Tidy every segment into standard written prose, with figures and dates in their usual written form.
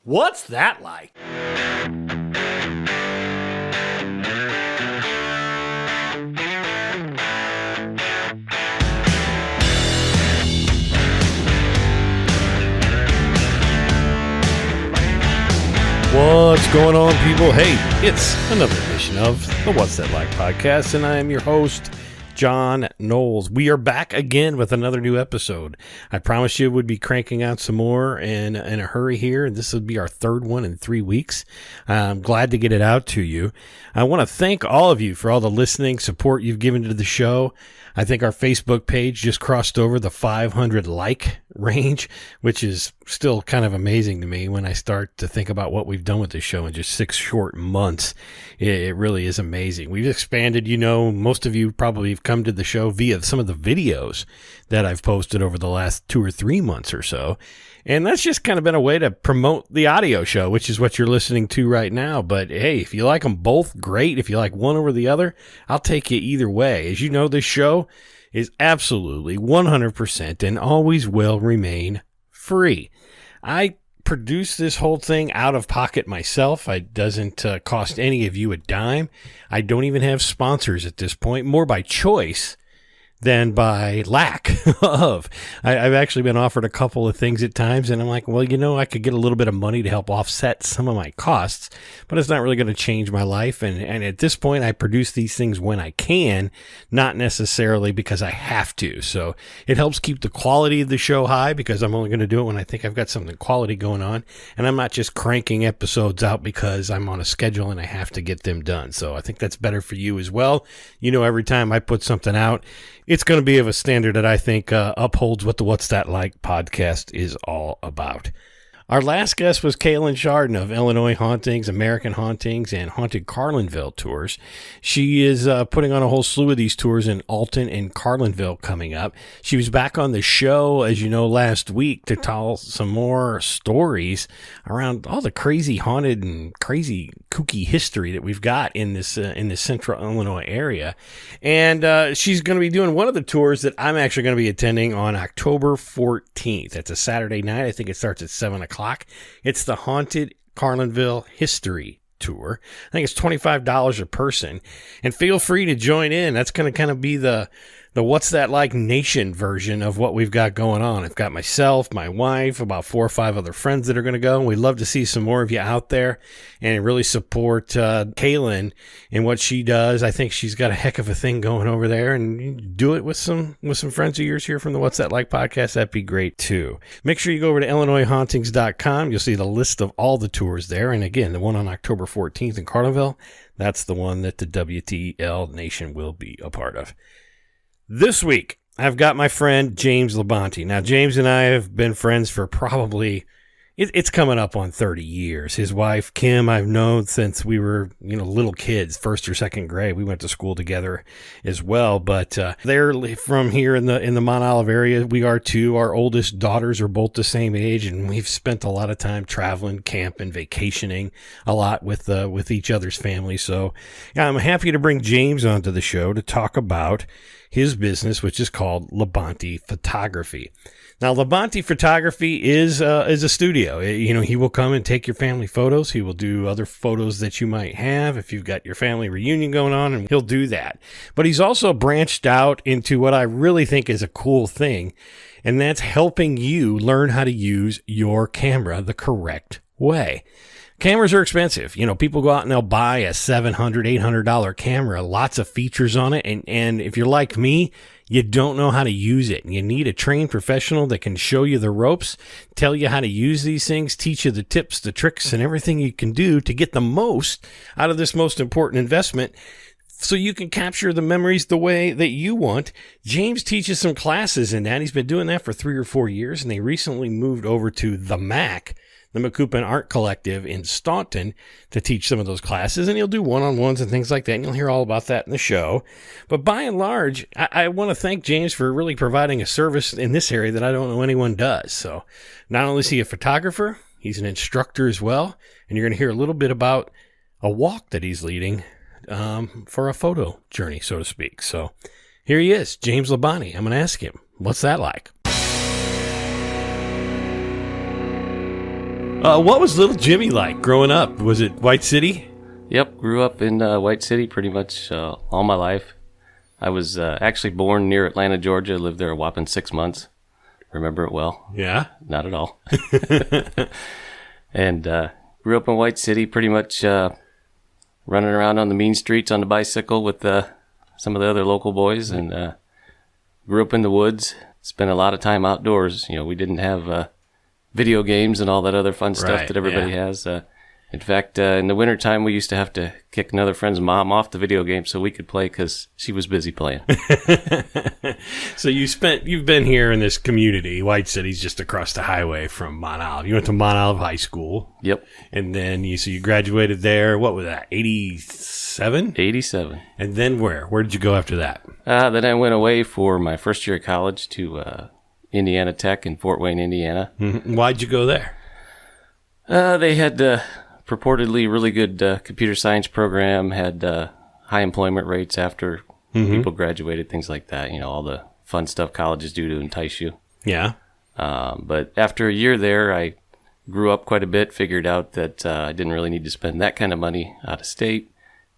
What's that like? What's going on, people? Hey, it's another edition of the What's That Like podcast, and I am your host, John Knowles. We are back again with another new episode. I promised you would be cranking out some more in a hurry here, and this will be our third one in 3 weeks. I'm glad to get it out to you. I want to thank all of you for all the listening support you've given to the show. I think our Facebook page just crossed over the 500 like range, which is still kind of amazing to me when I start to think about what we've done with this show in just 6 short months. It really is amazing. We've expanded, most of you probably have come to the show via some of the videos that I've posted over the last 2 or 3 months or so. And that's just kind of been a way to promote the audio show, which is what you're listening to right now. But hey, if you like them both, great. If you like one over the other, I'll take you either way. As you know, this show is absolutely 100% and always will remain free. I produce this whole thing out of pocket myself. It doesn't cost any of you a dime. I don't even have sponsors at this point, more by choice than by lack of. I've actually been offered a couple of things at times, and I'm like, well, I could get a little bit of money to help offset some of my costs, but it's not really going to change my life. And at this point, I produce these things when I can, not necessarily because I have to. So it helps keep the quality of the show high because I'm only going to do it when I think I've got something quality going on, and I'm not just cranking episodes out because I'm on a schedule and I have to get them done. So I think that's better for you as well. Every time I put something out, it's going to be of a standard that I think upholds what the What's That Like podcast is all about. Our last guest was Kaylin Chardon of Illinois Hauntings, American Hauntings, and Haunted Carlinville Tours. She is putting on a whole slew of these tours in Alton and Carlinville coming up. She was back on the show, as you know, last week to tell some more stories around all the crazy haunted and crazy kooky history that we've got in this central Illinois area. And she's going to be doing one of the tours that I'm actually going to be attending on October 14th. It's a Saturday night. I think it starts at 7 o'clock. It's the Haunted Carlinville History Tour. I think it's $25 a person. And feel free to join in. That's going to kind of be the What's That Like Nation version of what we've got going on. I've got myself, my wife, about 4 or 5 other friends that are going to go. And we'd love to see some more of you out there and really support Kaylin in what she does. I think she's got a heck of a thing going over there, and do it with some friends of yours here from the What's That Like podcast. That'd be great too. Make sure you go over to IllinoisHauntings.com. You'll see the list of all the tours there. And again, the one on October 14th in Carlinville, that's the one that the WTL Nation will be a part of. This week, I've got my friend James Labonte. Now, James and I have been friends for probably, it's coming up on 30 years. His wife, Kim, I've known since we were, little kids, 1st or 2nd grade. We went to school together as well, but they're from here in the Mount Olive area. We are too. Our oldest daughters are both the same age, and we've spent a lot of time traveling, camping, vacationing a lot with each other's families. So yeah, I'm happy to bring James onto the show to talk about his business, which is called Labonte Photography. Now, Labonte Photography is a studio. He will come and take your family photos. He will do other photos that you might have if you've got your family reunion going on, and he'll do that. But he's also branched out into what I really think is a cool thing, and that's helping you learn how to use your camera the correct way. Cameras are expensive. People go out and they'll buy a $700, $800 camera, lots of features on it. And if you're like me, you don't know how to use it. You need a trained professional that can show you the ropes, tell you how to use these things, teach you the tips, the tricks, and everything you can do to get the most out of this most important investment, so you can capture the memories the way that you want. James teaches some classes in that. He's been doing that for 3 or 4 years, and they recently moved over to the MAC, the Macoupin Art Collective in Staunton, to teach some of those classes, and he'll do one-on-ones and things like that, and you'll hear all about that in the show. But by and large, I want to thank James for really providing a service in this area that I don't know anyone does. So not only is he a photographer, he's an instructor as well, and you're going to hear a little bit about a walk that he's leading for a photo journey, so to speak. So here he is, James Labonte. I'm going to ask him, what's that like? What was little Jimmy like growing up? Was it White City? Yep, grew up in White City pretty much all my life. I was actually born near Atlanta, Georgia. Lived there a whopping 6 months. Remember it well. Yeah? Not at all. And grew up in White City, pretty much running around on the mean streets on the bicycle with some of the other local boys, and grew up in the woods. Spent a lot of time outdoors. You know, we didn't have video games and all that other fun stuff that everybody has. In fact, in the wintertime, we used to have to kick another friend's mom off the video game so we could play because she was busy playing. So you've been here in this community. White City's just across the highway from Mont Olive. You went to Mont Olive High School. Yep. And then you graduated there. What was that? 87? 87. And then where? Where did you go after that? Then I went away for my first year of college to Indiana Tech in Fort Wayne, Indiana. Mm-hmm. Why'd you go there? They had purportedly really good computer science program, had high employment rates after people graduated, things like that. You know, all the fun stuff colleges do to entice you. Yeah. But after a year there, I grew up quite a bit, figured out that I didn't really need to spend that kind of money out of state,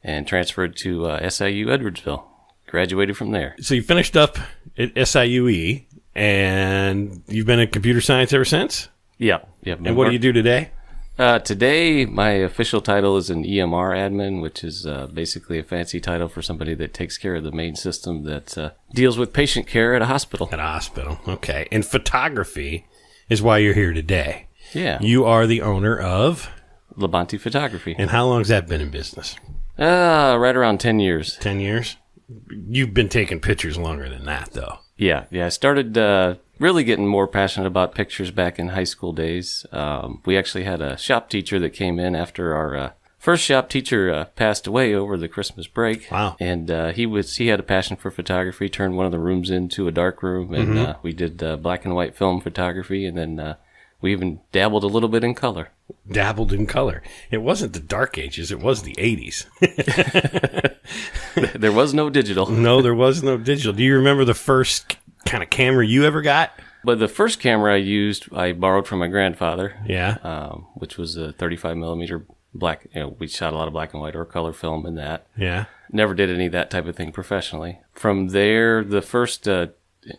and transferred to SIU Edwardsville. Graduated from there. So you finished up at SIUE, and you've been in computer science ever since? Yeah. And what do you do today? Today, my official title is an EMR admin, which is basically a fancy title for somebody that takes care of the main system that deals with patient care at a hospital. At a hospital, okay. And photography is why you're here today. Yeah. You are the owner of? Labonte Photography. And how long has that been in business? Right around 10 years. 10 years? You've been taking pictures longer than that, though. Yeah. I started really getting more passionate about pictures back in high school days. We actually had a shop teacher that came in after our first shop teacher passed away over the Christmas break. Wow. And he had a passion for photography, turned one of the rooms into a dark room, and we did black and white film photography, and then we even dabbled a little bit in color. Dabbled in color. It wasn't the dark ages, it was the 80s. There was no digital. No, there was no digital. Do you remember the first kind of camera you ever got? But the first camera I used, I borrowed from my grandfather. Yeah. Which was a 35 millimeter black. You know, we shot a lot of black and white or color film in that. Yeah. Never did any of that type of thing professionally. From there, the first,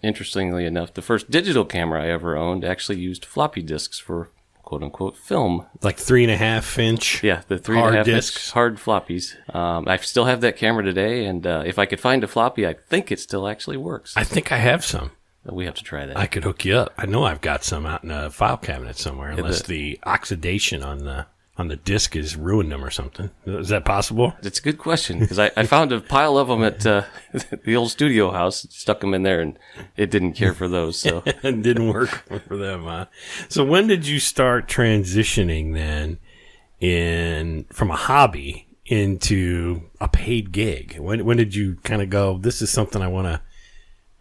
interestingly enough, the first digital camera I ever owned actually used floppy disks for quote unquote film. Like 3.5 inch. Yeah, the 3.5 inch hard floppies. I still have that camera today, and if I could find a floppy, I think it still actually works. I think I have some. We have to try that. I could hook you up. I know I've got some out in a file cabinet somewhere, unless the oxidation on the disc has ruined them or something. Is that possible? It's a good question, because I found a pile of them at the old studio house, stuck them in there, and it didn't care for those. So it didn't work for them, huh? So when did you start transitioning then from a hobby into a paid gig? When did you kind of go, this is something I want to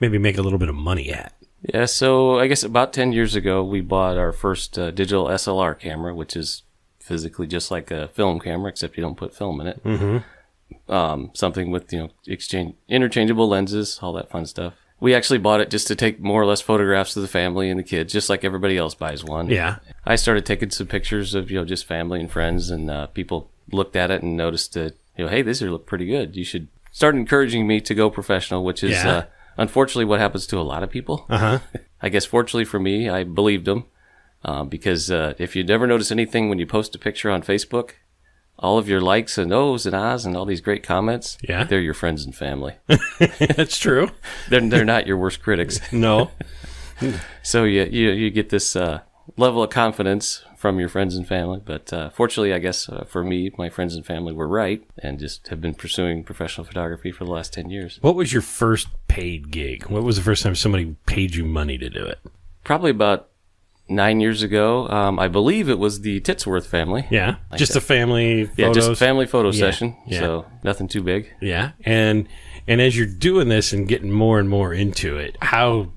maybe make a little bit of money at? Yeah, so I guess about 10 years ago, we bought our first digital SLR camera, which is physically just like a film camera, except you don't put film in it. Mm-hmm. Something with, interchangeable lenses, all that fun stuff. We actually bought it just to take more or less photographs of the family and the kids, just like everybody else buys one. Yeah. I started taking some pictures of, just family and friends, and people looked at it and noticed that, hey, these look pretty good. You should start encouraging me to go professional, which is unfortunately what happens to a lot of people. Uh-huh. I guess fortunately for me, I believed them. Because if you never notice anything when you post a picture on Facebook, all of your likes and ohs and ahs and all these great comments, they're your friends and family. That's true. They're not your worst critics. No. So you get this level of confidence from your friends and family. But fortunately, I guess for me, my friends and family were right, and just have been pursuing professional photography for the last 10 years. What was your first paid gig? What was the first time somebody paid you money to do it? Probably about 9 years ago. I believe it was the Titsworth family. Yeah. Just a family photos? Yeah, just a family photo session. Yeah. So nothing too big. Yeah. And as you're doing this and getting more and more into it, how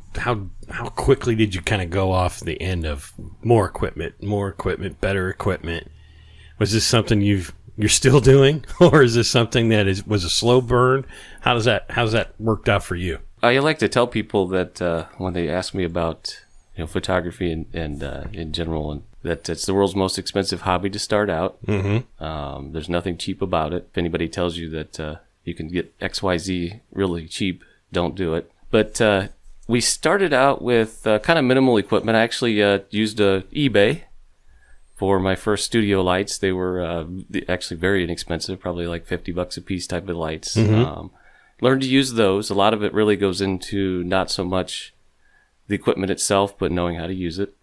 quickly did you kind of go off the end of more equipment, better equipment? Was this something you're still doing, or is this something that was a slow burn? How's that worked out for you? I like to tell people that when they ask me about photography and in general, and that it's the world's most expensive hobby to start out. Mm-hmm. There's nothing cheap about it. If anybody tells you that you can get XYZ really cheap, don't do it. But we started out with kind of minimal equipment. I actually used eBay for my first studio lights. They were actually very inexpensive, probably like $50 a piece type of lights. Mm-hmm. Learned to use those. A lot of it really goes into not so much the equipment itself, but knowing how to use it.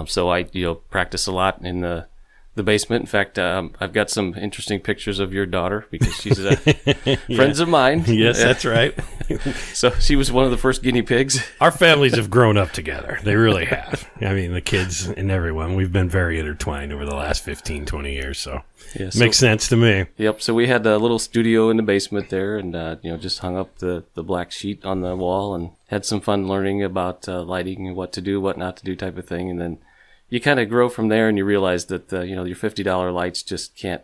So I practice a lot in the basement. In fact, I've got some interesting pictures of your daughter because she's friends of mine. Yes, that's right. So she was one of the first guinea pigs. Our families have grown up together. They really have. I mean, the kids and everyone. We've been very intertwined over the last 15, 20 years. So it makes sense to me. Yep. So we had a little studio in the basement there and, just hung up the black sheet on the wall and had some fun learning about lighting and what to do, what not to do type of thing. And then you kind of grow from there and you realize that, your $50 lights just can't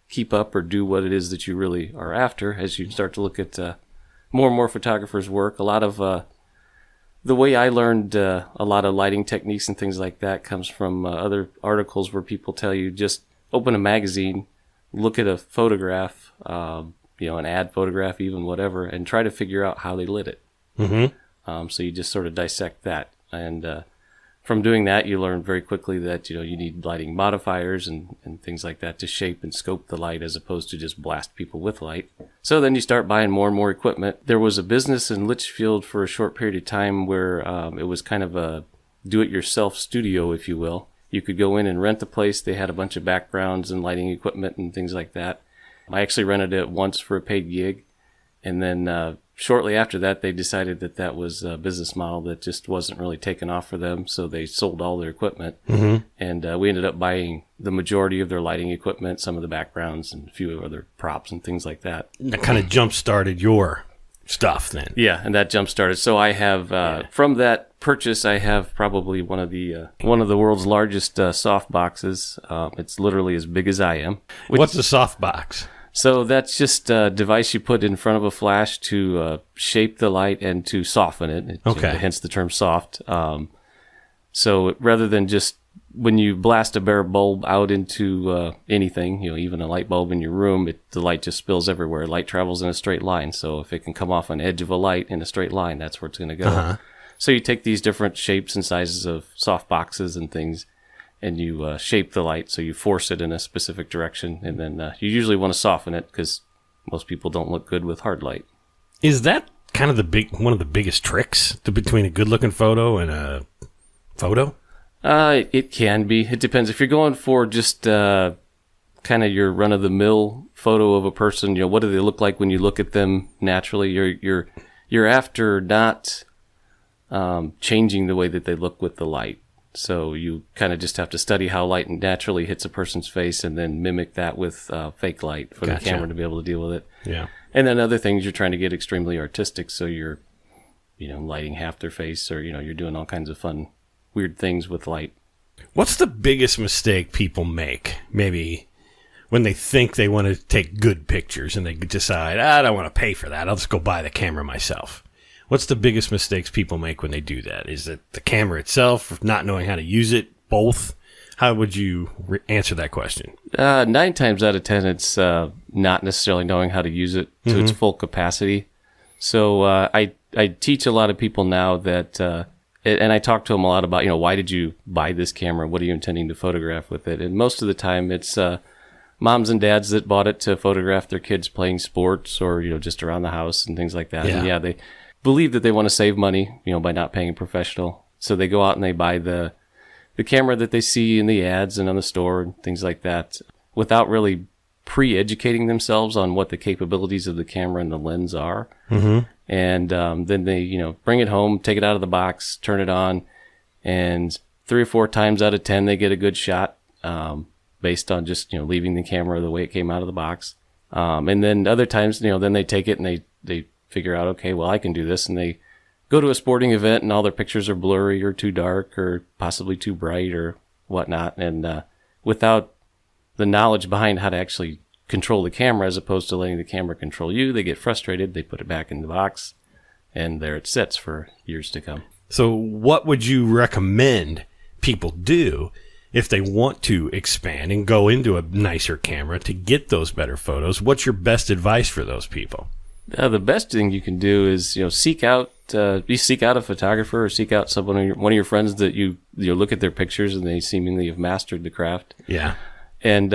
keep up or do what it is that you really are after as you start to look at more and more photographers' work. A lot of the way I learned a lot of lighting techniques and things like that comes from other articles where people tell you just open a magazine, look at a photograph, an ad photograph, even whatever, and try to figure out how they lit it. Mm-hmm. So you just sort of dissect that. And from doing that, you learn very quickly that, you need lighting modifiers and things like that to shape and scope the light as opposed to just blast people with light. So then you start buying more and more equipment. There was a business in Litchfield for a short period of time where it was kind of a do-it-yourself studio, if you will. You could go in and rent the place. They had a bunch of backgrounds and lighting equipment and things like that. I actually rented it once for a paid gig. And then shortly after that, they decided that was a business model that just wasn't really taking off for them. So they sold all their equipment. Mm-hmm. And we ended up buying the majority of their lighting equipment, some of the backgrounds, and a few other props and things like that. That kind of jump-started your stuff then. Yeah, and that jump-started. So I have, from that purchase, I have probably one of the world's largest soft boxes. It's literally as big as I am. What's a soft box? So that's just a device you put in front of a flash to shape the light and to soften it. Okay. Hence the term soft. So rather than just when you blast a bare bulb out into anything, even a light bulb in your room, the light just spills everywhere. Light travels in a straight line. So if it can come off an edge of a light in a straight line, that's where it's going to go. Uh-huh. So you take these different shapes and sizes of soft boxes and things, and you shape the light, so you force it in a specific direction, and then you usually want to soften it because most people don't look good with hard light. Is that kind of one of the biggest tricks between a good-looking photo and a photo? It can be. It depends. If you're going for just kind of your run-of-the-mill photo of a person, what do they look like when you look at them naturally? You're after not changing the way that they look with the light. So you kind of just have to study how light naturally hits a person's face and then mimic that with fake light for the camera to be able to deal with it. Yeah. And then other things, you're trying to get extremely artistic. So you're, lighting half their face or, you're doing all kinds of fun, weird things with light. What's the biggest mistake people make? Maybe when they think they want to take good pictures and they decide, I don't want to pay for that. I'll just go buy the camera myself. What's the biggest mistakes people make when they do that? Is it the camera itself, not knowing how to use it, both? How would you answer that question? 9 times out of 10, it's not necessarily knowing how to use it to its full capacity. So I teach a lot of people now that, and I talk to them a lot about, why did you buy this camera? What are you intending to photograph with it? And most of the time, it's moms and dads that bought it to photograph their kids playing sports or, just around the house and things like that. Yeah. And they believe that they want to save money, by not paying a professional. So they go out and they buy the camera that they see in the ads and on the store and things like that without really pre-educating themselves on what the capabilities of the camera and the lens are. Mm-hmm. And then they, bring it home, take it out of the box, turn it on, and 3 or 4 times out of 10, they get a good shot based on just, leaving the camera the way it came out of the box. And then other times, then they take it and they figure out, okay, well, I can do this. And they go to a sporting event and all their pictures are blurry or too dark or possibly too bright or whatnot. And without the knowledge behind how to actually control the camera as opposed to letting the camera control you, they get frustrated. They put it back in the box and there it sits for years to come. So what would you recommend people do if they want to expand and go into a nicer camera to get those better photos? What's your best advice for those people? The best thing you can do is, seek out a photographer or seek out one of your friends that you look at their pictures and they seemingly have mastered the craft. Yeah. And,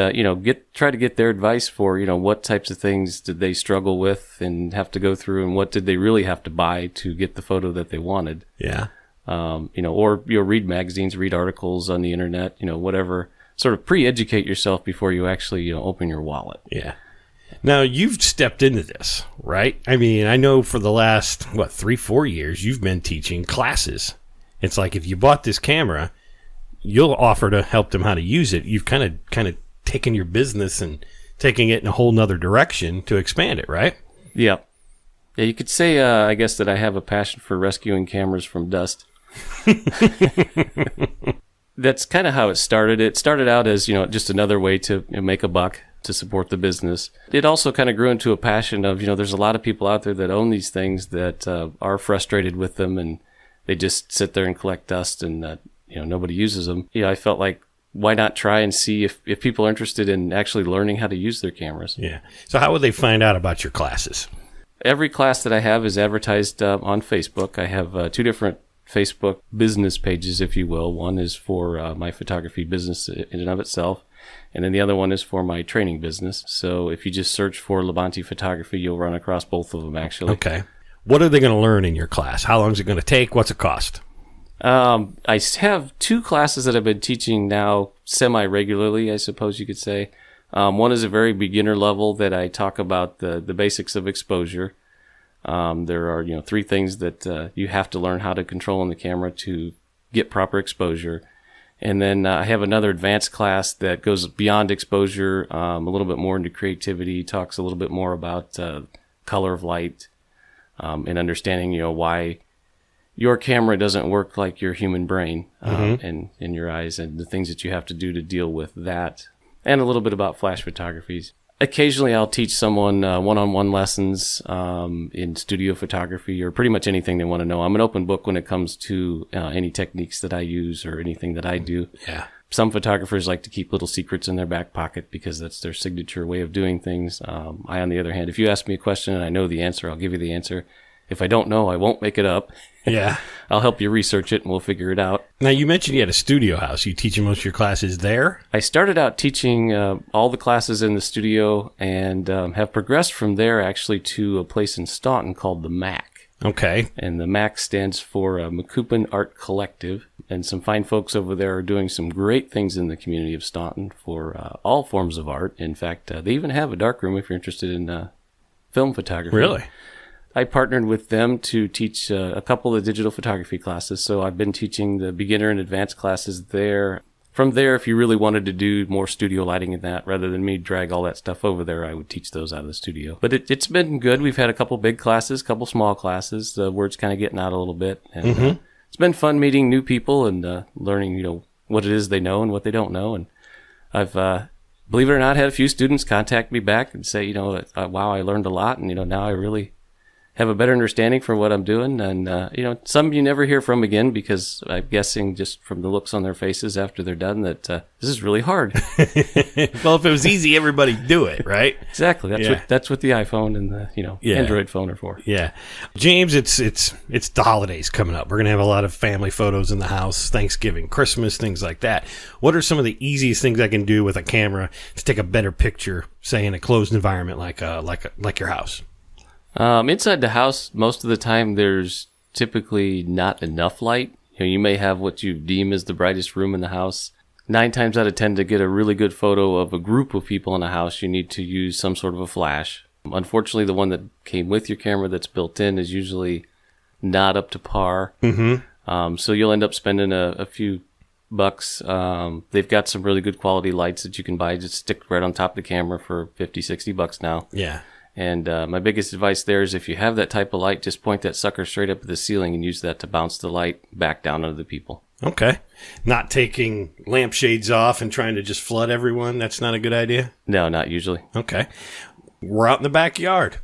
try to get their advice for, what types of things did they struggle with and have to go through, and what did they really have to buy to get the photo that they wanted. Yeah. Or read magazines, read articles on the internet, whatever, sort of pre-educate yourself before you actually, open your wallet. Yeah. Now, you've stepped into this, right? I mean, I know for the last, 3-4 years, you've been teaching classes. It's like if you bought this camera, you'll offer to help them how to use it. You've kind of taken your business and taking it in a whole nother direction to expand it, right? Yeah. Yeah, you could say, I guess, that I have a passion for rescuing cameras from dust. That's kind of how it started. It started out as, just another way to make a buck to support the business. It also kind of grew into a passion of, there's a lot of people out there that own these things that are frustrated with them, and they just sit there and collect dust, and nobody uses them. I felt like, why not try and see if people are interested in actually learning how to use their cameras? Yeah. So how would they find out about your classes? Every class that I have is advertised on Facebook. I have 2 different Facebook business pages, if you will. One is for my photography business in and of itself, and then the other one is for my training business. So if you just search for Labonte Photography, you'll run across both of them, actually. Okay. What are they going to learn in your class? How long is it going to take? What's it cost? I have 2 classes that I've been teaching now semi-regularly, I suppose you could say. One is a very beginner level that I talk about the basics of exposure. There are 3 things that you have to learn how to control on the camera to get proper exposure. And then I have another advanced class that goes beyond exposure, a little bit more into creativity, talks a little bit more about color of light, and understanding why your camera doesn't work like your human brain and in your eyes, and the things that you have to do to deal with that, and a little bit about flash photographies. Occasionally, I'll teach someone one-on-one lessons in studio photography, or pretty much anything they want to know. I'm an open book when it comes to any techniques that I use or anything that I do. Yeah. Some photographers like to keep little secrets in their back pocket because that's their signature way of doing things. I, on the other hand, if you ask me a question and I know the answer, I'll give you the answer. If I don't know, I won't make it up. Yeah. I'll help you research it and we'll figure it out. Now, you mentioned you had a studio house. You teaching most of your classes there? I started out teaching all the classes in the studio and have progressed from there actually to a place in Staunton called the MAC. Okay. And the MAC stands for Macoupin Art Collective. And some fine folks over there are doing some great things in the community of Staunton for all forms of art. In fact, they even have a darkroom if you're interested in film photography. Really? I partnered with them to teach a couple of digital photography classes. So I've been teaching the beginner and advanced classes there. From there, if you really wanted to do more studio lighting and that, rather than me drag all that stuff over there, I would teach those out of the studio. But it's been good. We've had a couple big classes, a couple small classes. The word's kind of getting out a little bit. And it's been fun meeting new people and learning, what it is they know and what they don't know. And I've, believe it or not, had a few students contact me back and say, wow, I learned a lot. And, now I really have a better understanding for what I'm doing. And, some you never hear from again because I'm guessing just from the looks on their faces after they're done that this is really hard. Well, if it was easy, everybody'd do it, right? Exactly. That's what the iPhone and the Android phone are for. Yeah. James, it's the holidays coming up. We're going to have a lot of family photos in the house, Thanksgiving, Christmas, things like that. What are some of the easiest things I can do with a camera to take a better picture, say in a closed environment like your house? Inside the house, most of the time, there's typically not enough light. You may have what you deem as the brightest room in the house. 9 times out of 10, to get a really good photo of a group of people in a house, you need to use some sort of a flash. Unfortunately, the one that came with your camera that's built in is usually not up to par. So you'll end up spending a few bucks. They've got some really good quality lights that you can buy, just stick right on top of the camera for $50-$60 now. Yeah. And my biggest advice there is if you have that type of light, just point that sucker straight up at the ceiling and use that to bounce the light back down onto the people. Okay. Not taking lampshades off and trying to just flood everyone. That's not a good idea? No, not usually. Okay. We're out in the backyard.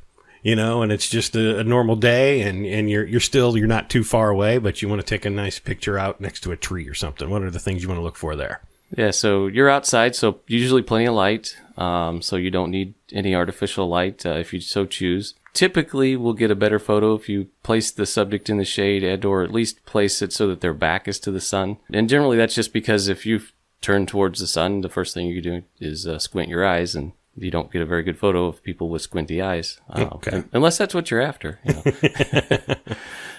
and it's just a normal day, and you're not too far away, but you want to take a nice picture out next to a tree or something. What are the things you want to look for there? Yeah, so you're outside, so usually plenty of light, so you don't need any artificial light if you so choose. Typically, we'll get a better photo if you place the subject in the shade or at least place it so that their back is to the sun. And generally, that's just because if you turn towards the sun, the first thing you do is squint your eyes, and you don't get a very good photo of people with squinty eyes, unless that's what you're after.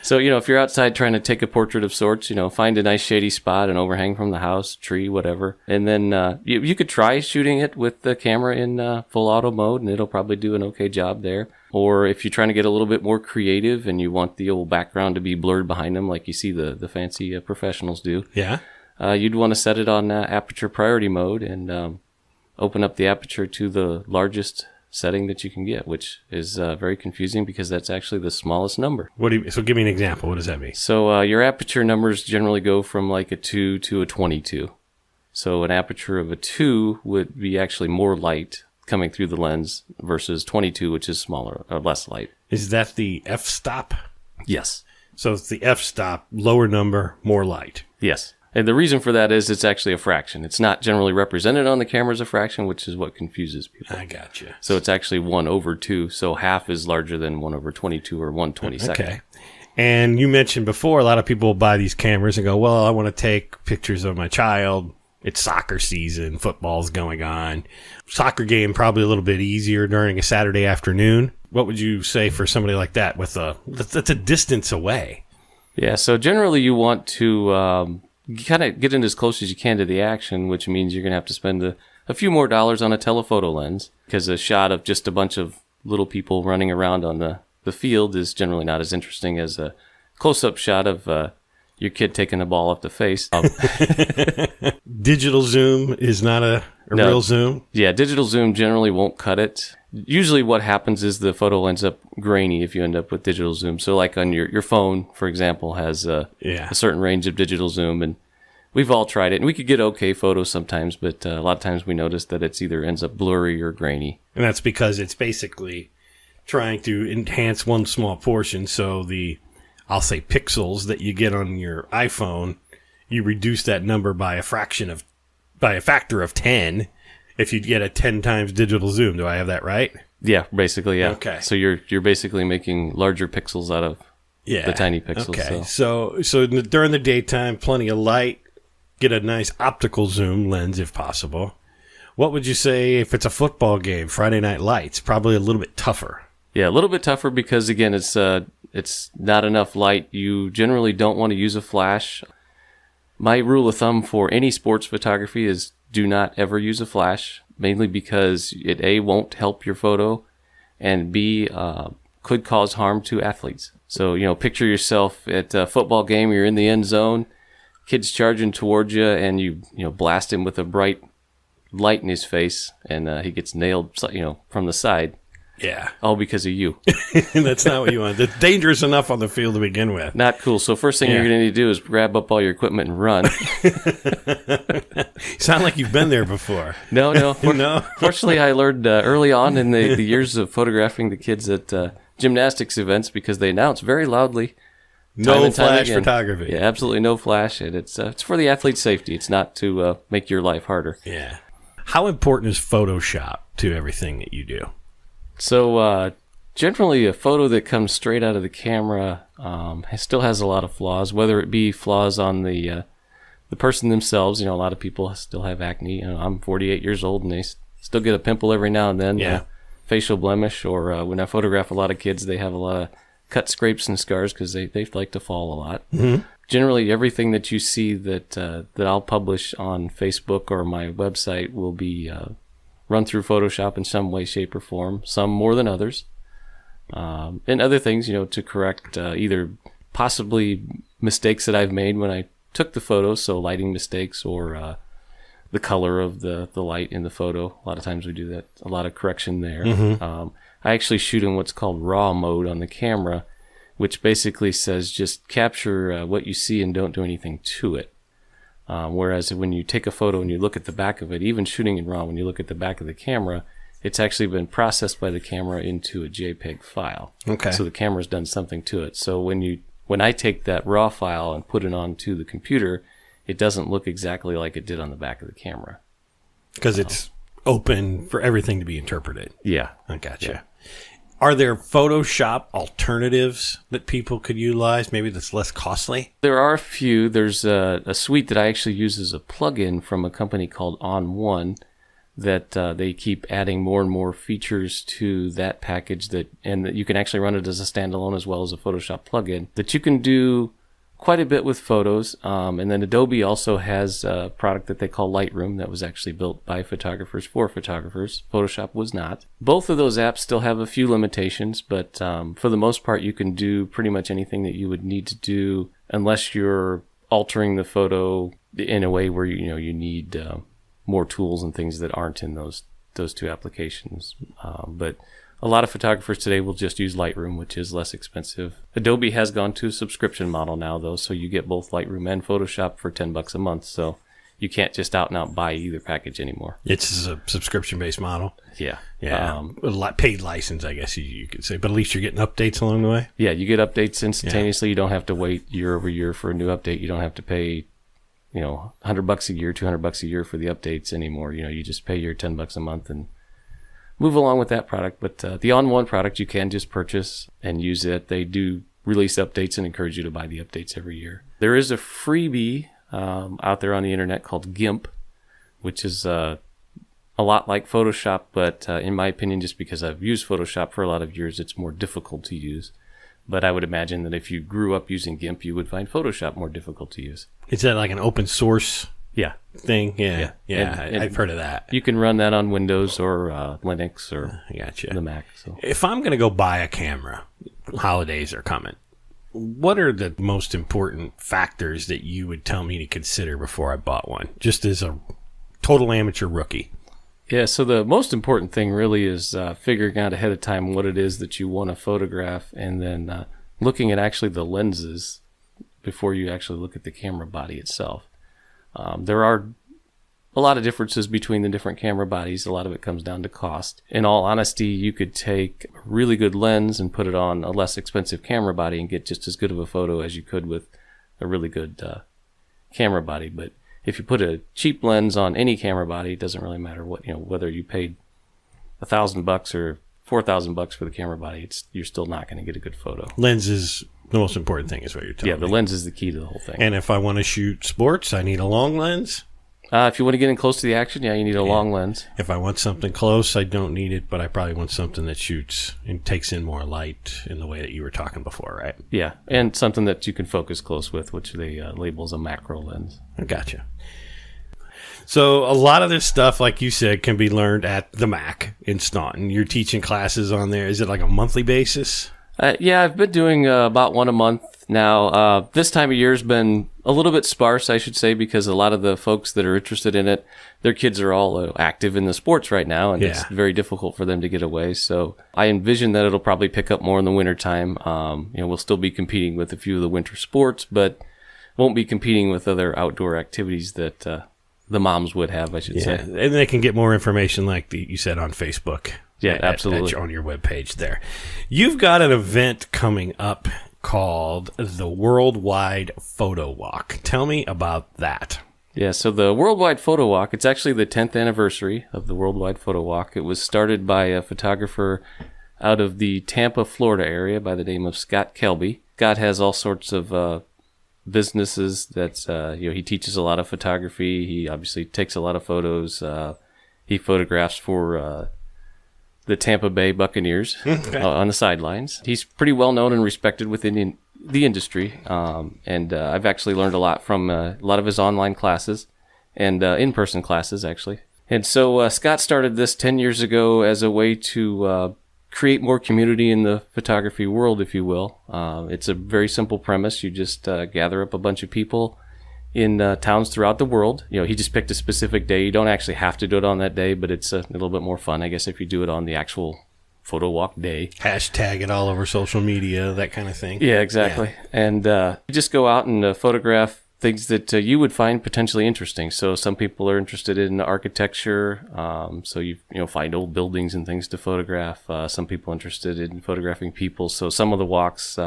So, if you're outside trying to take a portrait of sorts, find a nice shady spot, an overhang from the house, tree, whatever. And then you could try shooting it with the camera in full auto mode, and it'll probably do an okay job there. Or if you're trying to get a little bit more creative and you want the old background to be blurred behind them like you see the fancy professionals do, you'd want to set it on aperture priority mode and open up the aperture to the largest setting that you can get, which is very confusing because that's actually the smallest number. So give me an example. What does that mean? So your aperture numbers generally go from like a 2 to a 22. So an aperture of a 2 would be actually more light coming through the lens versus 22, which is smaller or less light. Is that the f-stop? Yes. So it's the f-stop, lower number, more light. Yes. And the reason for that is it's actually a fraction. It's not generally represented on the camera as a fraction, which is what confuses people. I gotcha. So it's actually 1/2. So half is larger than 1/22 or 1/22. Okay. And you mentioned before, a lot of people buy these cameras and go, well, I want to take pictures of my child. It's soccer season. Football's going on. Soccer game probably a little bit easier during a Saturday afternoon. What would you say for somebody like that that's a distance away? Yeah. So generally you want to kind of get in as close as you can to the action, which means you're going to have to spend a few more dollars on a telephoto lens, because a shot of just a bunch of little people running around on the field is generally not as interesting as a close-up shot of your kid taking the ball off the face. Digital zoom is not a real zoom? Yeah, digital zoom generally won't cut it. Usually what happens is the photo ends up grainy if you end up with digital zoom. So like on your phone, for example, has a certain range of digital zoom, and we've all tried it. And we could get okay photos sometimes, but a lot of times we notice that it's either ends up blurry or grainy. And that's because it's basically trying to enhance one small portion. So I'll say pixels that you get on your iPhone, you reduce that number by a factor of 10 if you get a 10 times digital zoom. Do I have that right? Yeah, basically, yeah. Okay. So you're basically making larger pixels out of the tiny pixels. Okay. So during the daytime, plenty of light, get a nice optical zoom lens if possible. What would you say if it's a football game, Friday Night Lights? Probably a little bit tougher. Yeah, a little bit tougher because, again, it's not enough light. You generally don't want to use a flash. My rule of thumb for any sports photography is do not ever use a flash, mainly because it A, won't help your photo, and B, could cause harm to athletes. So, picture yourself at a football game, you're in the end zone, kid's charging towards you, and you blast him with a bright light in his face, and he gets nailed, from the side. Yeah. All because of you. That's not what you want. It's dangerous enough on the field to begin with. Not cool. So first thing you're going to need to do is grab up all your equipment and run. Sound like you've been there before. No. No. Fortunately, I learned early on in the years of photographing the kids at gymnastics events, because they announce very loudly, no flash photography. Yeah, absolutely no flash. And it's for the athlete's safety. It's not to make your life harder. Yeah. How important is Photoshop to everything that you do? So generally, a photo that comes straight out of the camera still has a lot of flaws, whether it be flaws on the person themselves. A lot of people still have acne. I'm 48 years old, and they still get a pimple every now and then. Yeah. Facial blemish, or when I photograph a lot of kids, they have a lot of cut, scrapes, and scars because they like to fall a lot. Mm-hmm. Generally, everything that you see that I'll publish on Facebook or my website will be run through Photoshop in some way, shape, or form, some more than others. And other things, to correct either possibly mistakes that I've made when I took the photo, so lighting mistakes or the color of the light in the photo. A lot of times we do that, a lot of correction there. Mm-hmm. I actually shoot in what's called RAW mode on the camera, which basically says just capture what you see and don't do anything to it. Whereas when you take a photo and you look at the back of it, even shooting in RAW, when you look at the back of the camera, it's actually been processed by the camera into a JPEG file. Okay. So the camera's done something to it. So when I take that raw file and put it onto the computer, it doesn't look exactly like it did on the back of the camera. Because it's open for everything to be interpreted. Yeah. I gotcha. Yeah. Are there Photoshop alternatives that people could utilize, maybe that's less costly? There are a few. There's a suite that I actually use as a plugin from a company called On1 that they keep adding more and more features to that package and that you can actually run it as a standalone as well as a Photoshop plugin that you can do quite a bit with photos. And then Adobe also has a product that they call Lightroom that was actually built by photographers for photographers. Photoshop was not. Both of those apps still have a few limitations, but for the most part, you can do pretty much anything that you would need to do unless you're altering the photo in a way where you need more tools and things that aren't in those two applications. But a lot of photographers today will just use Lightroom, which is less expensive. Adobe has gone to a subscription model now, though, so you get both Lightroom and Photoshop for $10 a month. So you can't just out and out buy either package anymore. It's a subscription-based model. Yeah. Yeah. Paid license, I guess you could say. But at least you're getting updates along the way. Yeah, you get updates instantaneously. Yeah. You don't have to wait year over year for a new update. You don't have to pay, $100 a year, $200 a year for the updates anymore. You just pay your $10 a month and move along with that product. But the On1 product, you can just purchase and use it. They do release updates and encourage you to buy the updates every year. There is a freebie out there on the internet called GIMP, which is a lot like Photoshop, but in my opinion, just because I've used Photoshop for a lot of years, it's more difficult to use. But I would imagine that if you grew up using GIMP, you would find Photoshop more difficult to use. Is that like an open source thing? Yeah. And I've heard of that. You can run that on Windows or Linux or the Mac. So. If I'm going to go buy a camera, holidays are coming, what are the most important factors that you would tell me to consider before I bought one, just as a total amateur rookie? Yeah, so the most important thing really is figuring out ahead of time what it is that you want to photograph, and then looking at actually the lenses before you actually look at the camera body itself. There are a lot of differences between the different camera bodies. A lot of it comes down to cost. In all honesty, you could take a really good lens and put it on a less expensive camera body and get just as good of a photo as you could with a really good camera body. But if you put a cheap lens on any camera body, it doesn't really matter whether you paid $1,000 or $4,000 for the camera body. You're still not going to get a good photo. Lens is the most important thing, is what you're telling me. Yeah, the lens is the key to the whole thing. And if I want to shoot sports, I need a long lens. If you want to get in close to the action, you need a long lens. If I want something close, I don't need it, but I probably want something that shoots and takes in more light in the way that you were talking before, right? Yeah, and something that you can focus close with, which they label as a macro lens. I gotcha. So a lot of this stuff, like you said, can be learned at the Mac in Staunton. You're teaching classes on there. Is it like a monthly basis? Yeah, I've been doing about one a month now. This time of year has been a little bit sparse, I should say, because a lot of the folks that are interested in it, their kids are all active in the sports right now, and it's very difficult for them to get away. So I envision that it'll probably pick up more in the wintertime. We'll still be competing with a few of the winter sports, but won't be competing with other outdoor activities that the moms would have, I should say. And they can get more information, like you said, on Facebook. Yeah, absolutely. On your webpage there. You've got an event coming up called the Worldwide Photo Walk. Tell me about that. Yeah, so the Worldwide Photo Walk, it's actually the 10th anniversary of the Worldwide Photo Walk. It was started by a photographer out of the Tampa, Florida area by the name of Scott Kelby. Scott has all sorts of businesses that, he teaches a lot of photography. He obviously takes a lot of photos. He photographs for the Tampa Bay Buccaneers on the sidelines. He's pretty well known and respected within the industry, and I've actually learned a lot from a lot of his online classes and in-person classes, actually. And so Scott started this 10 years ago as a way to create more community in the photography world, if you will. It's a very simple premise. You just gather up a bunch of people in towns throughout the world. He just picked a specific day. You don't actually have to do it on that day, but it's a little bit more fun, I guess, if you do it on the actual photo walk day. Hashtag it all over social media, that kind of thing. Yeah, exactly. Yeah. And you just go out and photograph things that you would find potentially interesting. So some people are interested in architecture, so you find old buildings and things to photograph. Some people are interested in photographing people. So some of the walks,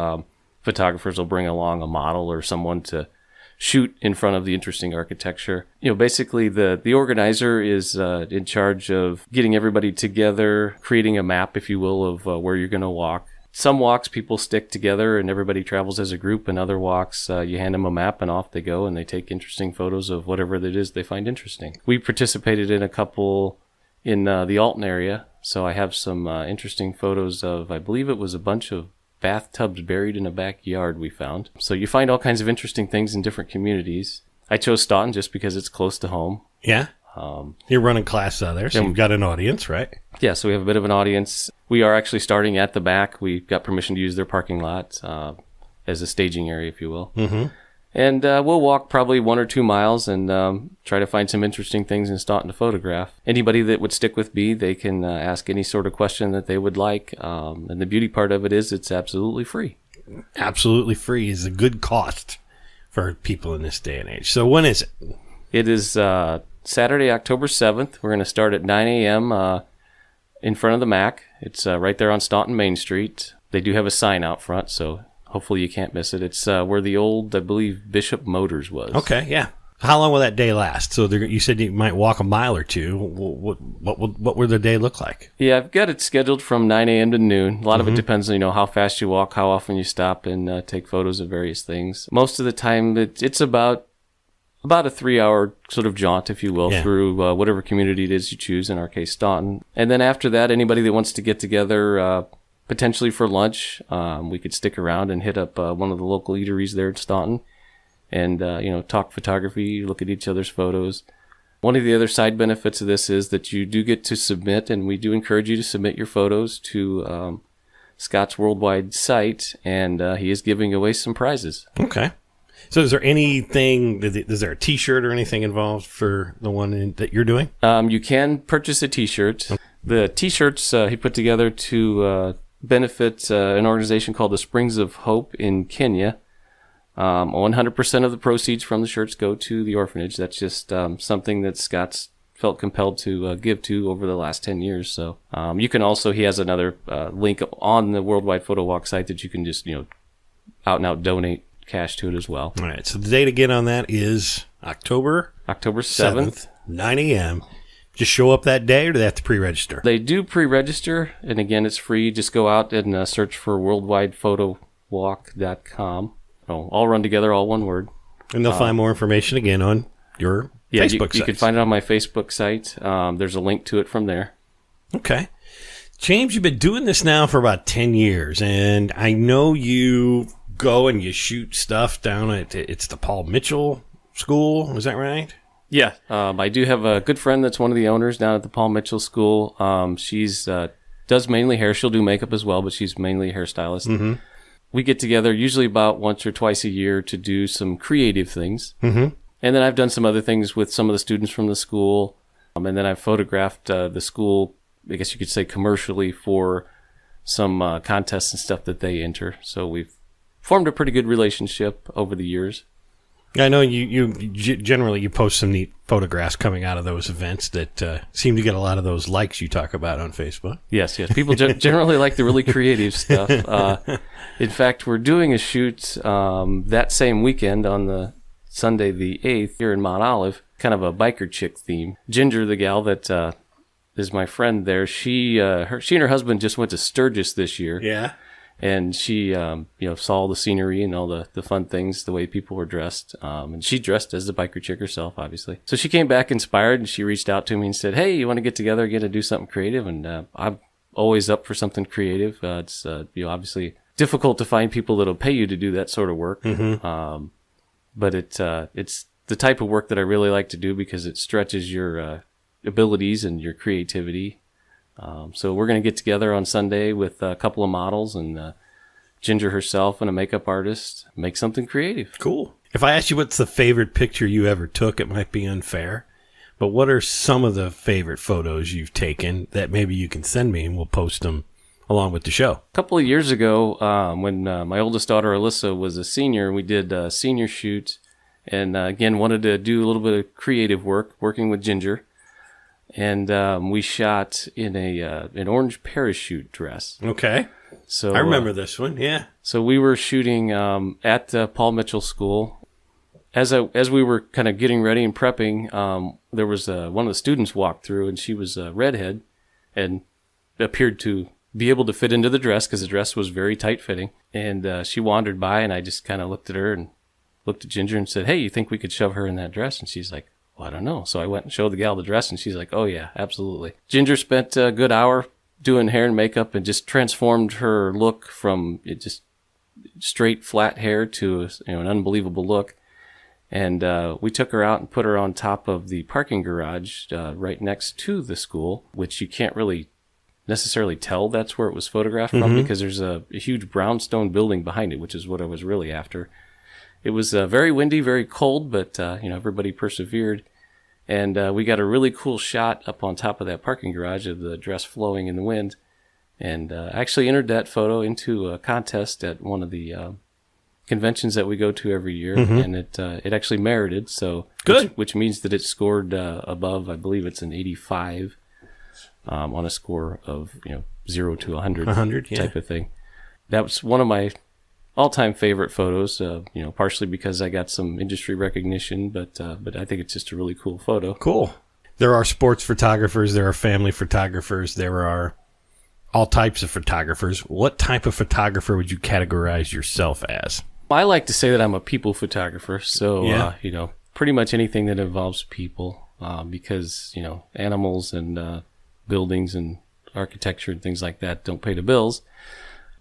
photographers will bring along a model or someone to shoot in front of the interesting architecture. Basically the organizer is in charge of getting everybody together, creating a map, if you will, of where you're going to walk. Some walks people stick together and everybody travels as a group, and other walks you hand them a map and off they go and they take interesting photos of whatever it is they find interesting. We participated in a couple in the Alton area, so I have some interesting photos of, I believe it was a bunch of bathtubs buried in a backyard we found. So you find all kinds of interesting things in different communities. I chose Staunton just because it's close to home. Yeah. You're running class out there, so you've got an audience, right? Yeah, so we have a bit of an audience. We are actually starting at the back. We got permission to use their parking lot as a staging area, if you will. Mm-hmm. And we'll walk probably 1 or 2 miles and try to find some interesting things in Staunton to photograph. Anybody that would stick with me, they can ask any sort of question that they would like. And the beauty part of it is it's absolutely free. Absolutely free is a good cost for people in this day and age. So when is it? It is Saturday, October 7th. We're going to start at 9 a.m. In front of the MAC. It's right there on Staunton Main Street. They do have a sign out front, so hopefully you can't miss it. It's where the old, I believe, Bishop Motors was. Okay, yeah. How long will that day last? So you said you might walk a mile or two. What will the day look like? Yeah, I've got it scheduled from 9 a.m. to noon. A lot of it depends on how fast you walk, how often you stop and take photos of various things. Most of the time, it's about a 3-hour sort of jaunt, if you will, through whatever community it is you choose, in our case, Staunton. And then after that, anybody that wants to get together, potentially for lunch, we could stick around and hit up one of the local eateries there in Staunton and, talk photography, look at each other's photos. One of the other side benefits of this is that you do get to submit, and we do encourage you to submit your photos to Scott's worldwide site, and he is giving away some prizes. Okay. So is there anything, is there a T-shirt or anything involved for the one that you're doing? You can purchase a T-shirt. The T-shirts he put together to benefit an organization called the Springs of Hope in Kenya. 100% of the proceeds from the shirts go to the orphanage. That's just something that Scott's felt compelled to give to over the last 10 years. So you can also, he has another link on the Worldwide Photo Walk site that you can just, out and out donate cash to it as well. All right. So the day to get on that is October 7th, 9 a.m. Just show up that day, or do they have to pre-register? They do pre-register, and again, it's free. Just go out and search for worldwidephodowalk.com. All run together, all one word. And they'll find more information again on your Facebook site. You can find it on my Facebook site. There's a link to it from there. Okay. James, you've been doing this now for about 10 years, and I know you go and you shoot stuff down at, it's the Paul Mitchell School. Is that right? Yeah. I do have a good friend that's one of the owners down at the Paul Mitchell School. She's does mainly hair. She'll do makeup as well, but she's mainly a hairstylist. Mm-hmm. We get together usually about once or twice a year to do some creative things. Mm-hmm. And then I've done some other things with some of the students from the school. And then I've photographed the school, I guess you could say commercially, for some contests and stuff that they enter. So we've formed a pretty good relationship over the years. I know you generally you post some neat photographs coming out of those events that seem to get a lot of those likes you talk about on Facebook. Yes. People generally like the really creative stuff. In fact, we're doing a shoot that same weekend on the Sunday the 8th here in Mount Olive, kind of a biker chick theme. Ginger, the gal that is my friend there, she and her husband just went to Sturgis this year. Yeah. And she, saw the scenery and all the fun things, the way people were dressed. And she dressed as a biker chick herself, obviously. So she came back inspired, and she reached out to me and said, "Hey, you want to get together again to do something creative?" And I'm always up for something creative. It's obviously difficult to find people that'll pay you to do that sort of work. Mm-hmm. But it's the type of work that I really like to do because it stretches your abilities and your creativity. So we're going to get together on Sunday with a couple of models and Ginger herself and a makeup artist, make something creative. Cool. If I ask you what's the favorite picture you ever took, it might be unfair. But what are some of the favorite photos you've taken that maybe you can send me and we'll post them along with the show? A couple of years ago, when my oldest daughter, Alyssa, was a senior, we did a senior shoot And again, wanted to do a little bit of creative work, working with Ginger. And we shot in an orange parachute dress. Okay. So I remember this one, yeah. So we were shooting at Paul Mitchell School. As we were kind of getting ready and prepping, there was one of the students walked through, and she was a redhead and appeared to be able to fit into the dress because the dress was very tight-fitting. And she wandered by, and I just kind of looked at her and looked at Ginger and said, "Hey, you think we could shove her in that dress?" And she's like, "Well, I don't know." So I went and showed the gal the dress, and she's like, "Oh, yeah, absolutely." Ginger spent a good hour doing hair and makeup and just transformed her look from just straight, flat hair to an unbelievable look. And we took her out and put her on top of the parking garage right next to the school, which you can't really necessarily tell that's where it was photographed from because there's a huge brownstone building behind it, which is what I was really after. It was very windy, very cold, but everybody persevered. And we got a really cool shot up on top of that parking garage of the dress flowing in the wind. And actually entered that photo into a contest at one of the conventions that we go to every year, and it actually merited. So good, which means that it scored above, I believe it's an 85 on a score of 0 to 100 type of thing. That was one of my all-time favorite photos. Partially because I got some industry recognition, but I think it's just a really cool photo. Cool. There are sports photographers. There are family photographers. There are all types of photographers. What type of photographer would you categorize yourself as? I like to say that I'm a people photographer. So, pretty much anything that involves people, because, animals and buildings and architecture and things like that don't pay the bills.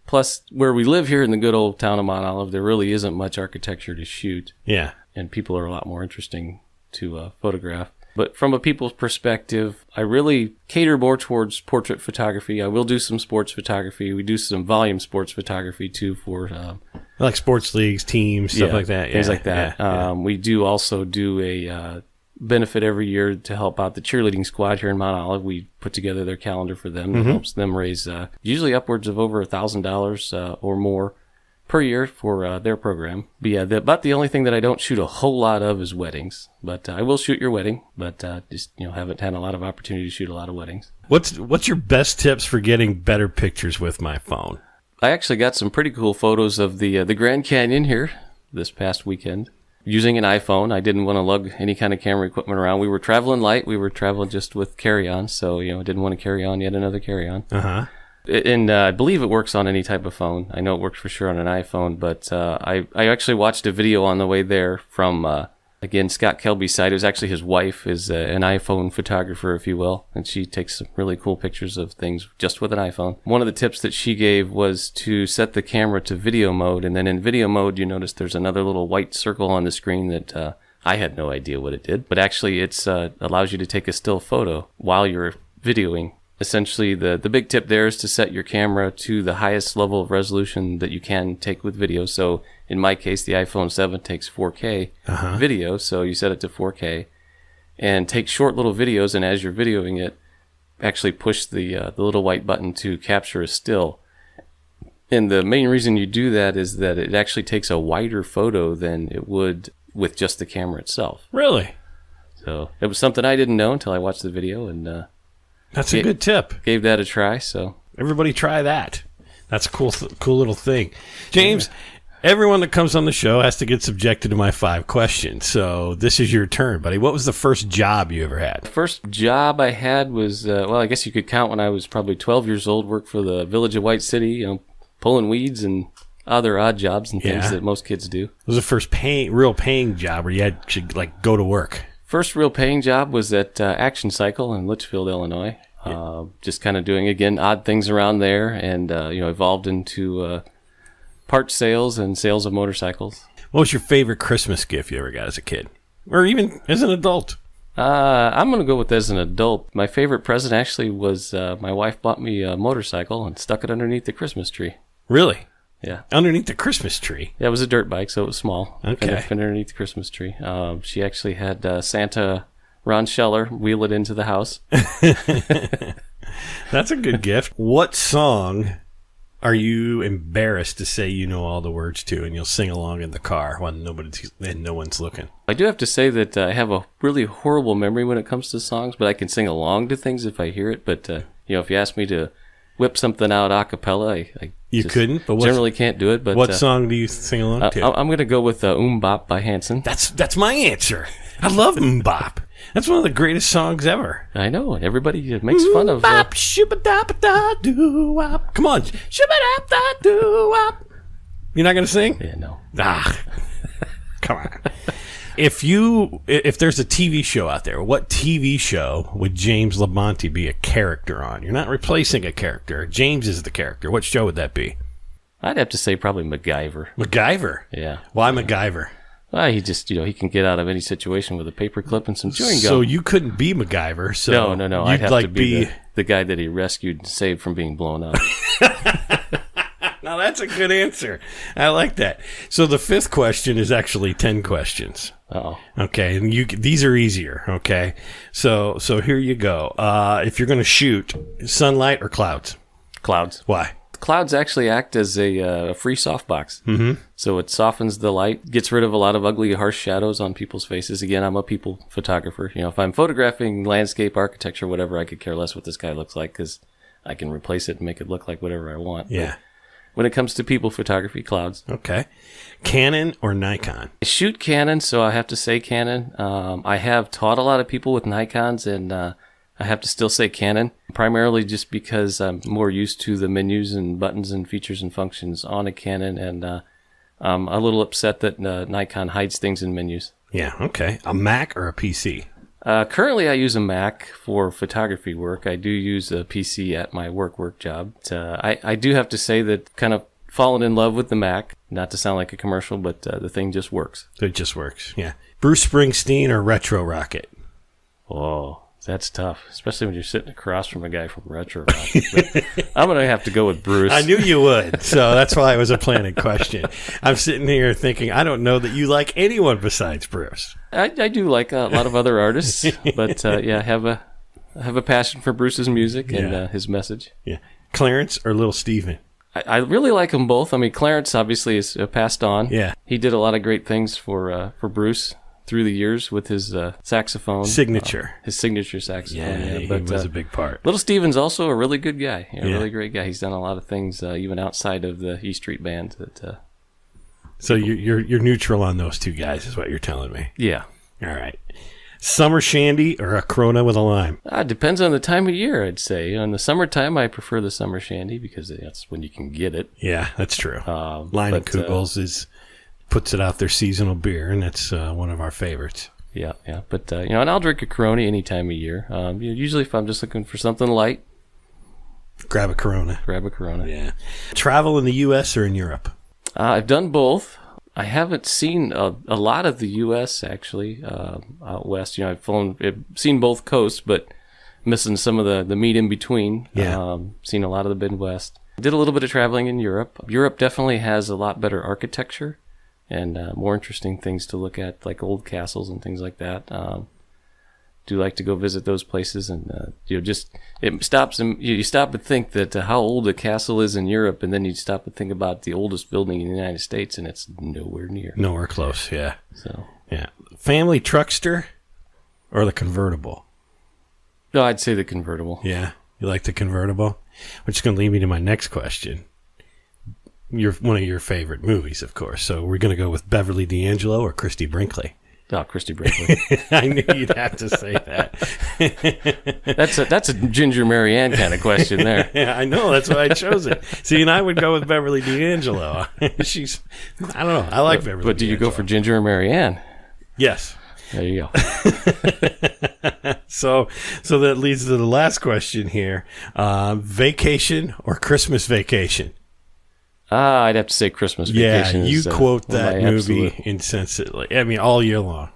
Plus, where we live here in the good old town of Mount Olive, there really isn't much architecture to shoot. Yeah. And people are a lot more interesting to photograph. But from a people's perspective, I really cater more towards portrait photography. I will do some sports photography. We do some volume sports photography, too, for... like sports leagues, teams, stuff like that. Things like that. Yeah. We do also do a benefit every year to help out the cheerleading squad here in Mount Olive. We put together their calendar for them. It helps them raise usually upwards of over $1,000 or more per year for their program. But yeah, about the only thing that I don't shoot a whole lot of is weddings. But I will shoot your wedding, but just haven't had a lot of opportunity to shoot a lot of weddings. What's your best tips for getting better pictures with my phone? I actually got some pretty cool photos of the Grand Canyon here this past weekend using an iPhone. I didn't want to lug any kind of camera equipment around. We were traveling light. We were traveling just with carry-on, so didn't want to carry on yet another carry-on. And I believe it works on any type of phone. I know it works for sure on an iPhone, but I actually watched a video on the way there from, again, Scott Kelby's site. It was actually his wife is an iPhone photographer, if you will, and she takes some really cool pictures of things just with an iPhone. One of the tips that she gave was to set the camera to video mode, and then in video mode, you notice there's another little white circle on the screen that I had no idea what it did, but actually it allows you to take a still photo while you're videoing. Essentially, the big tip there is to set your camera to the highest level of resolution that you can take with video. So in my case, the iPhone 7 takes 4K video, so you set it to 4K. And take short little videos, and as you're videoing it, actually push the little white button to capture a still. And the main reason you do that is that it actually takes a wider photo than it would with just the camera itself. Really? So it was something I didn't know until I watched the video, and... That's a good tip. Gave that a try, so... Everybody try that. That's a cool little thing. James, everyone that comes on the show has to get subjected to my 5 questions, so this is your turn, buddy. What was the first job you ever had? The first job I had was, I guess you could count when I was probably 12 years old, worked for the Village of White City, pulling weeds and other odd jobs and things that most kids do. It was the first real paying job where you had to go to work. First real paying job was at Action Cycle in Litchfield, Illinois. Just kind of doing, again, odd things around there, and evolved into parts sales and sales of motorcycles. What was your favorite Christmas gift you ever got as a kid? Or even as an adult? I'm going to go with as an adult. My favorite present actually was my wife bought me a motorcycle and stuck it underneath the Christmas tree. Really? Yeah. Underneath the Christmas tree? Yeah, it was a dirt bike, so it was small. Okay. Fit underneath the Christmas tree. She actually had Santa Ron Scheller wheel it into the house. That's a good gift. What song are you embarrassed to say you know all the words to, and you'll sing along in the car when no one's looking? I do have to say that I have a really horrible memory when it comes to songs, but I can sing along to things if I hear it. But if you ask me to whip something out a cappella, I you couldn't. But generally can't do it. But what song do you sing along to? I'm going to go with Bop by Hanson. That's my answer. I love Bop. That's one of the greatest songs ever. I know, and everybody makes fun of. Bop, shoo-ba-da-ba-da-doo-wop. Come on, shoo-ba-da-ba-da-doo-wop. You're not gonna sing? Yeah, no. Come on. If there's a TV show out there, what TV show would James Labonte be a character on? You're not replacing a character. James is the character. What show would that be? I'd have to say probably MacGyver. MacGyver? Yeah. Why MacGyver? Well, he just, he can get out of any situation with a paperclip and some chewing gum. So you couldn't be MacGyver. So no. I'd have to be the guy that he rescued and saved from being blown up. Now that's a good answer. I like that. So the fifth question is actually 10 questions. Uh-oh. Okay, and these are easier. Okay, so here you go. If you're going to shoot, sunlight or clouds? Clouds. Why? Clouds actually act as a free softbox. Mm-hmm. So it softens the light, gets rid of a lot of ugly, harsh shadows on people's faces. Again, I'm a people photographer. If I'm photographing landscape, architecture, whatever, I could care less what this guy looks like because I can replace it and make it look like whatever I want. Yeah. But when it comes to people photography, clouds. Okay. Canon or Nikon? I shoot Canon, so I have to say Canon. I have taught a lot of people with Nikons, and I have to still say Canon, primarily just because I'm more used to the menus and buttons and features and functions on a Canon, and I'm a little upset that Nikon hides things in menus. Yeah, okay. A Mac or a PC? Currently, I use a Mac for photography work. I do use a PC at my work job. I do have to say that kind of fallen in love with the Mac, not to sound like a commercial, but the thing just works. It just works, yeah. Bruce Springsteen or Retro Rocket? Oh, that's tough, especially when you're sitting across from a guy from Retro Rocket. But I'm going to have to go with Bruce. I knew you would, so that's why it was a planted question. I'm sitting here thinking, I don't know that you like anyone besides Bruce. I do like a lot of other artists, but I have a passion for Bruce's music and his message. Yeah, Clarence or Little Steven? I really like them both. I mean, Clarence obviously is passed on. Yeah, he did a lot of great things for Bruce through the years with his saxophone signature, his signature saxophone. Yeah, but, he was a big part. Little Steven's also a really good guy, a really great guy. He's done a lot of things even outside of the E Street Band. So you're neutral on those two guys, is what you're telling me. Yeah. All right. Summer shandy or a Corona with a lime? Depends on the time of year, I'd say. In the summertime, I prefer the summer shandy because that's when you can get it. Yeah, that's true. Line and Kugels puts it out their seasonal beer, and that's one of our favorites. Yeah. But, and I'll drink a Corona any time of year. Usually if I'm just looking for something light, grab a Corona. Yeah. Travel in the U.S. or in Europe? I've done both. I haven't seen a lot of the U.S. actually out west. I've seen both coasts, but missing some of the meat in between. Yeah. Seen a lot of the Midwest. Did a little bit of traveling in Europe. Europe definitely has a lot better architecture and more interesting things to look at, like old castles and things like that. Do like to go visit those places, and it stops and you stop and think that how old a castle is in Europe, and then you stop and think about the oldest building in the United States, and it's nowhere close. Yeah. So family truckster or the convertible? No, I'd say the convertible. Yeah, you like the convertible, which is going to lead me to my next question. One of your favorite movies, of course. So we're going to go with Beverly D'Angelo or Christy Brinkley. Oh, Christy Brinkley. I knew you'd have to say that. That's a Ginger Marianne kind of question there. Yeah, I know. That's why I chose it. See, and I would go with Beverly D'Angelo. I don't know. I like Beverly But do you D'Angelo. go for Ginger or Marianne? Yes. There you go. So that leads to the last question here. Vacation or Christmas Vacation? I'd have to say Christmas Vacation. Yeah, you quote that movie incessantly. I mean, all year long.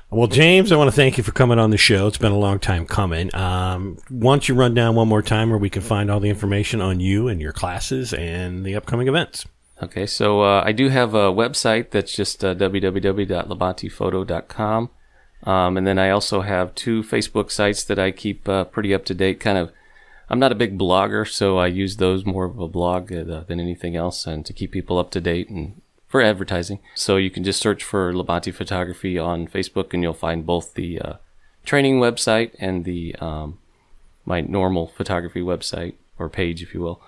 Well, James, I want to thank you for coming on the show. It's been a long time coming. Why don't you run down one more time where we can find all the information on you and your classes and the upcoming events? Okay, so I do have a website that's just www.labontePhoto.com. And then I also have 2 Facebook sites that I keep pretty up to date, kind of I'm not a big blogger, so I use those more of a blog than anything else, and to keep people up to date and for advertising. So you can just search for Labonte Photography on Facebook, and you'll find both the training website and the my normal photography website, or page, if you will.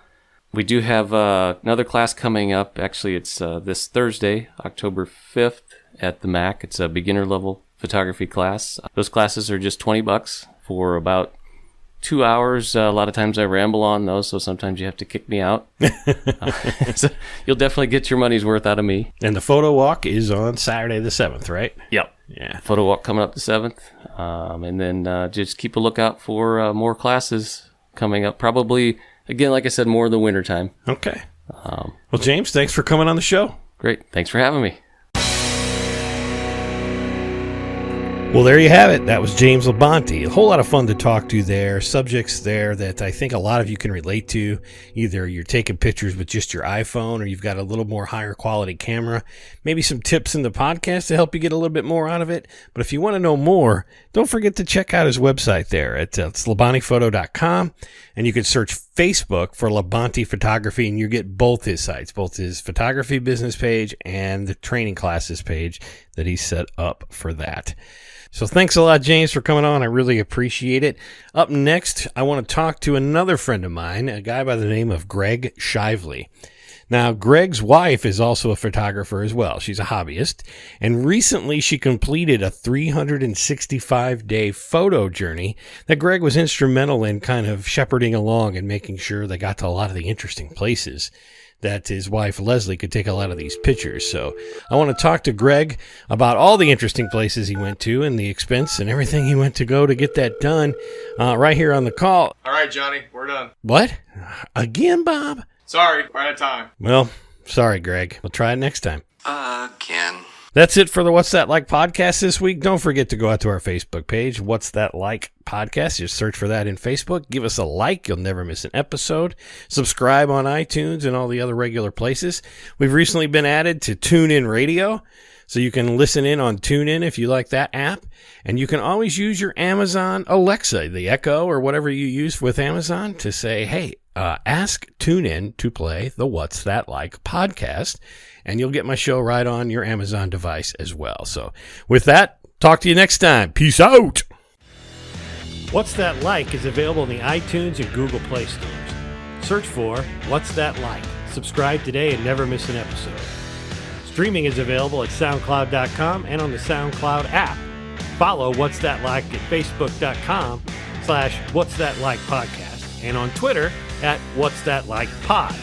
We do have another class coming up. Actually, it's this Thursday, October 5th at the MAC. It's a beginner level photography class. Those classes are just $20 for about 2 hours. A lot of times I ramble on those, so sometimes you have to kick me out. So you'll definitely get your money's worth out of me. And the photo walk is on Saturday the 7th, right? Yep. Yeah. Photo walk coming up the 7th. And then just keep a lookout for more classes coming up. Probably, again, like I said, more in the wintertime. Okay. Well, James, thanks for coming on the show. Great. Thanks for having me. Well, there you have it. That was James Labonte. A whole lot of fun to talk to there. Subjects there that I think a lot of you can relate to. Either you're taking pictures with just your iPhone, or you've got a little more higher quality camera. Maybe some tips in the podcast to help you get a little bit more out of it. But if you want to know more, don't forget to check out his website there. It's labontePhoto.com. And you can search Facebook for Labonte Photography, and you get both his sites, both his photography business page and the training classes page that he set up for that. So thanks a lot, James, for coming on. I really appreciate it. Up next, I want to talk to another friend of mine, a guy by the name of Greg Shively. Now, Greg's wife is also a photographer as well. She's a hobbyist. And recently, she completed a 365-day photo journey that Greg was instrumental in kind of shepherding along and making sure they got to a lot of the interesting places that his wife Leslie could take a lot of these pictures. So I want to talk to Greg about all the interesting places he went to and the expense and everything he went to go to get that done right here on the call. All right, Johnny, we're done. What? Again, Bob? Sorry, we're out of time. Well, sorry, Greg. We'll try it next time. Again. That's it for the What's That Like podcast this week. Don't forget to go out to our Facebook page, What's That Like podcast. Just search for that in Facebook. Give us a like. You'll never miss an episode. Subscribe on iTunes and all the other regular places. We've recently been added to TuneIn Radio, so you can listen in on TuneIn if you like that app. And you can always use your Amazon Alexa, the Echo, or whatever you use with Amazon to say, hey, ask TuneIn to play the What's That Like podcast. And you'll get my show right on your Amazon device as well. So with that, talk to you next time. Peace out. What's That Like is available in the iTunes and Google Play stores. Search for What's That Like. Subscribe today and never miss an episode. Streaming is available at SoundCloud.com and on the SoundCloud app. Follow What's That Like at Facebook.com/What's That Like Podcast and on Twitter at What's That Like Pod.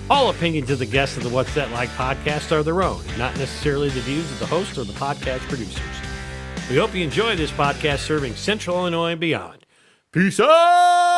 All opinions of the guests of the What's That Like podcast are their own, not necessarily the views of the host or the podcast producers. We hope you enjoy this podcast serving Central Illinois and beyond. Peace out!